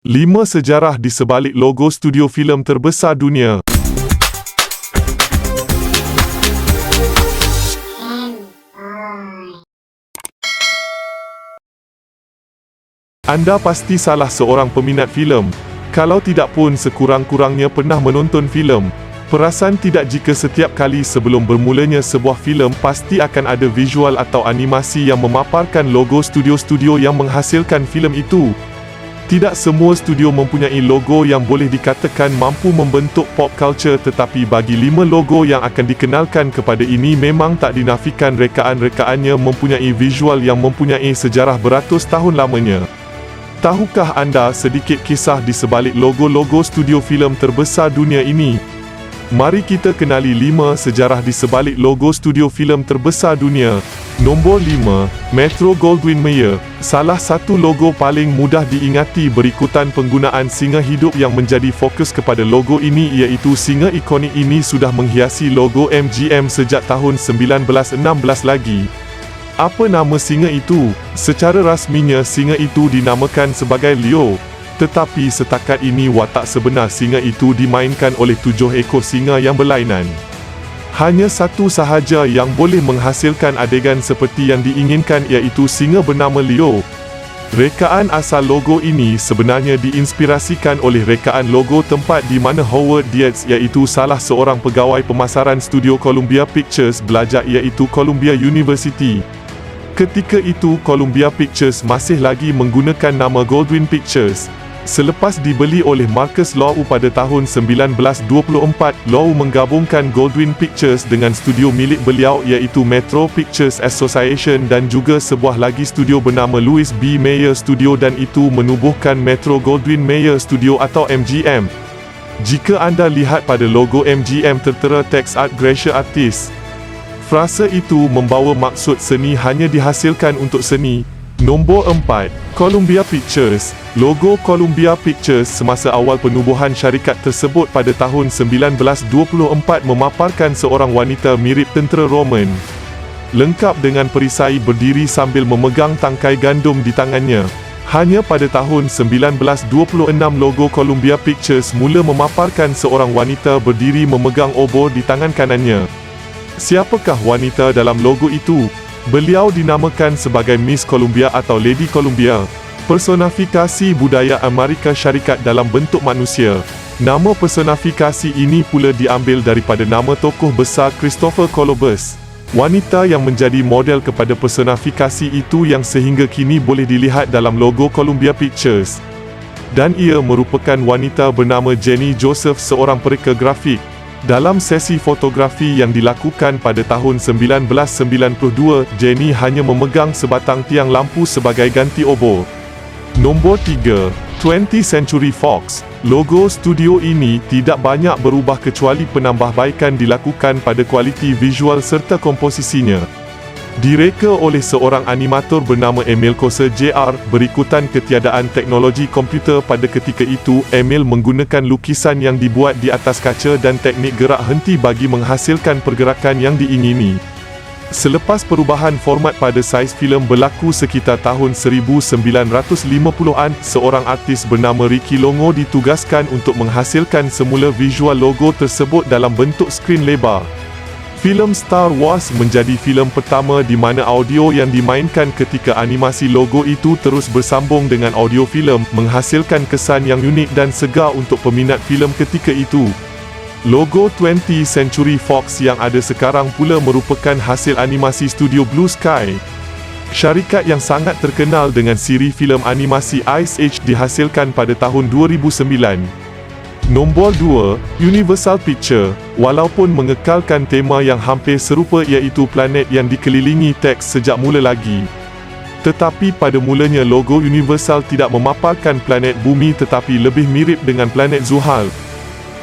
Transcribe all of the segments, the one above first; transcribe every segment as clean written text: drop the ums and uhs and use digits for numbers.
5 sejarah di sebalik logo studio filem terbesar dunia. Anda pasti salah seorang peminat filem. Kalau tidak pun sekurang-kurangnya pernah menonton filem. Perasan tidak jika setiap kali sebelum bermulanya sebuah filem pasti akan ada visual atau animasi yang memaparkan logo studio-studio yang menghasilkan filem itu. Tidak semua studio mempunyai logo yang boleh dikatakan mampu membentuk pop culture, tetapi bagi 5 logo yang akan dikenalkan kepada ini memang tak dinafikan rekaan-rekaannya mempunyai visual yang mempunyai sejarah beratus tahun lamanya. Tahukah anda sedikit kisah di sebalik logo-logo studio filem terbesar dunia ini? Mari kita kenali 5 sejarah di sebalik logo studio filem terbesar dunia. Nombor 5, Metro-Goldwyn-Mayer. Salah satu logo paling mudah diingati berikutan penggunaan singa hidup yang menjadi fokus kepada logo ini, iaitu singa ikonik ini sudah menghiasi logo MGM sejak tahun 1916 lagi. Apa nama singa itu? Secara rasminya singa itu dinamakan sebagai Leo. Tetapi setakat ini watak sebenar singa itu dimainkan oleh 7 ekor singa yang berlainan. Hanya satu sahaja yang boleh menghasilkan adegan seperti yang diinginkan, iaitu singa bernama Leo. Rekaan asal logo ini sebenarnya diinspirasikan oleh rekaan logo tempat di mana Howard Dietz, iaitu salah seorang pegawai pemasaran studio Columbia Pictures, belajar, iaitu Columbia University. Ketika itu Columbia Pictures masih lagi menggunakan nama Goldwyn Pictures. Selepas dibeli oleh Marcus Loew pada tahun 1924, Loew menggabungkan Goldwyn Pictures dengan studio milik beliau, iaitu Metro Pictures Association, dan juga sebuah lagi studio bernama Louis B. Mayer Studio, dan itu menubuhkan Metro-Goldwyn-Mayer Studio atau MGM. Jika anda lihat pada logo MGM tertera teks Art Gracia Artist. Frasa itu membawa maksud seni hanya dihasilkan untuk seni. Nombor 4, Columbia Pictures. Logo Columbia Pictures semasa awal penubuhan syarikat tersebut pada tahun 1924 memaparkan seorang wanita mirip tentera Roman, lengkap dengan perisai berdiri sambil memegang tangkai gandum di tangannya. Hanya pada tahun 1926 logo Columbia Pictures mula memaparkan seorang wanita berdiri memegang obor di tangan kanannya. Siapakah wanita dalam logo itu? Beliau dinamakan sebagai Miss Columbia atau Lady Columbia, personifikasi budaya Amerika Syarikat dalam bentuk manusia. Nama personifikasi ini pula diambil daripada nama tokoh besar Christopher Columbus, wanita yang menjadi model kepada personifikasi itu yang sehingga kini boleh dilihat dalam logo Columbia Pictures. Dan ia merupakan wanita bernama Jenny Joseph, seorang pereka grafik. Dalam sesi fotografi yang dilakukan pada tahun 1992, Jenny hanya memegang sebatang tiang lampu sebagai ganti obor. Nombor 3, 20th Century Fox. Logo studio ini tidak banyak berubah kecuali penambahbaikan dilakukan pada kualiti visual serta komposisinya. Direka oleh seorang animator bernama Emil Kose Jr. Berikutan ketiadaan teknologi komputer pada ketika itu, Emil menggunakan lukisan yang dibuat di atas kaca dan teknik gerak henti bagi menghasilkan pergerakan yang diingini. Selepas perubahan format pada saiz filem berlaku sekitar tahun 1950-an, seorang artis bernama Ricky Longo ditugaskan untuk menghasilkan semula visual logo tersebut dalam bentuk skrin lebar. Filem Star Wars menjadi filem pertama di mana audio yang dimainkan ketika animasi logo itu terus bersambung dengan audio filem, menghasilkan kesan yang unik dan segar untuk peminat filem ketika itu. Logo 20th Century Fox yang ada sekarang pula merupakan hasil animasi studio Blue Sky, syarikat yang sangat terkenal dengan siri filem animasi Ice Age dihasilkan pada tahun 2009. Nombor 2, Universal Pictures. Walaupun mengekalkan tema yang hampir serupa, iaitu planet yang dikelilingi teks sejak mula lagi, tetapi pada mulanya logo Universal tidak memaparkan planet bumi tetapi lebih mirip dengan planet Zuhal.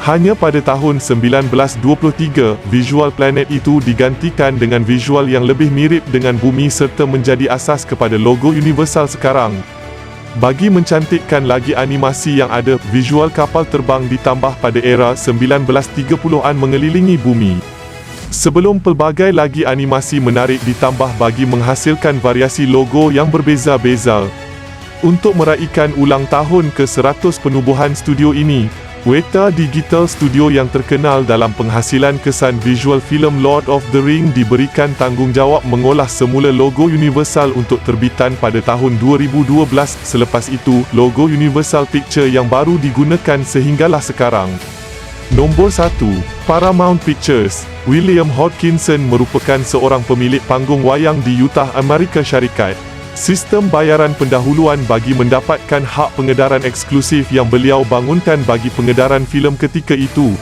Hanya pada tahun 1923, visual planet itu digantikan dengan visual yang lebih mirip dengan bumi serta menjadi asas kepada logo Universal sekarang. Bagi mencantikkan lagi animasi yang ada, visual kapal terbang ditambah pada era 1930-an mengelilingi bumi. Sebelum pelbagai lagi animasi menarik ditambah bagi menghasilkan variasi logo yang berbeza-beza. Untuk meraihkan ulang tahun ke-100 penubuhan studio ini, Weta Digital Studio yang terkenal dalam penghasilan kesan visual filem Lord of the Ring diberikan tanggungjawab mengolah semula logo Universal untuk terbitan pada tahun 2012. Selepas itu, logo Universal Picture yang baru digunakan sehinggalah sekarang. Nombor 1. Paramount Pictures. William Hodkinson merupakan seorang pemilik panggung wayang di Utah, Amerika Syarikat. Sistem bayaran pendahuluan bagi mendapatkan hak pengedaran eksklusif yang beliau bangunkan bagi pengedaran filem ketika itu.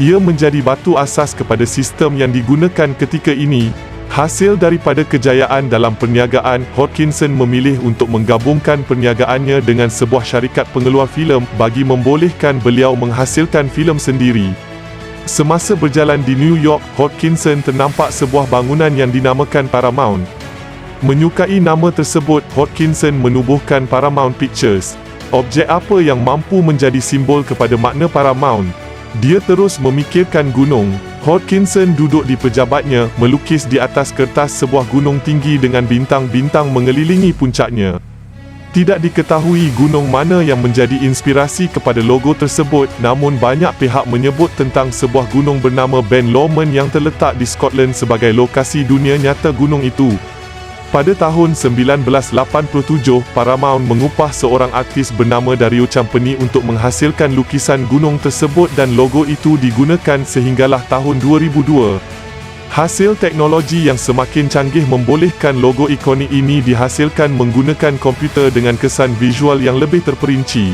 Ia menjadi batu asas kepada sistem yang digunakan ketika ini. Hasil daripada kejayaan dalam perniagaan, Hodkinson memilih untuk menggabungkan perniagaannya dengan sebuah syarikat pengeluar filem bagi membolehkan beliau menghasilkan filem sendiri. Semasa berjalan di New York, Hodkinson ternampak sebuah bangunan yang dinamakan Paramount. Menyukai nama tersebut, Hodkinson menubuhkan Paramount Pictures. Objek apa yang mampu menjadi simbol kepada makna Paramount? Dia terus memikirkan gunung. Hodkinson duduk di pejabatnya, melukis di atas kertas sebuah gunung tinggi dengan bintang-bintang mengelilingi puncaknya. Tidak diketahui gunung mana yang menjadi inspirasi kepada logo tersebut, namun banyak pihak menyebut tentang sebuah gunung bernama Ben Lomond yang terletak di Scotland sebagai lokasi dunia nyata gunung itu. Pada tahun 1987, Paramount mengupah seorang artis bernama Dario Campani untuk menghasilkan lukisan gunung tersebut dan logo itu digunakan sehinggalah tahun 2002. Hasil teknologi yang semakin canggih membolehkan logo ikonik ini dihasilkan menggunakan komputer dengan kesan visual yang lebih terperinci.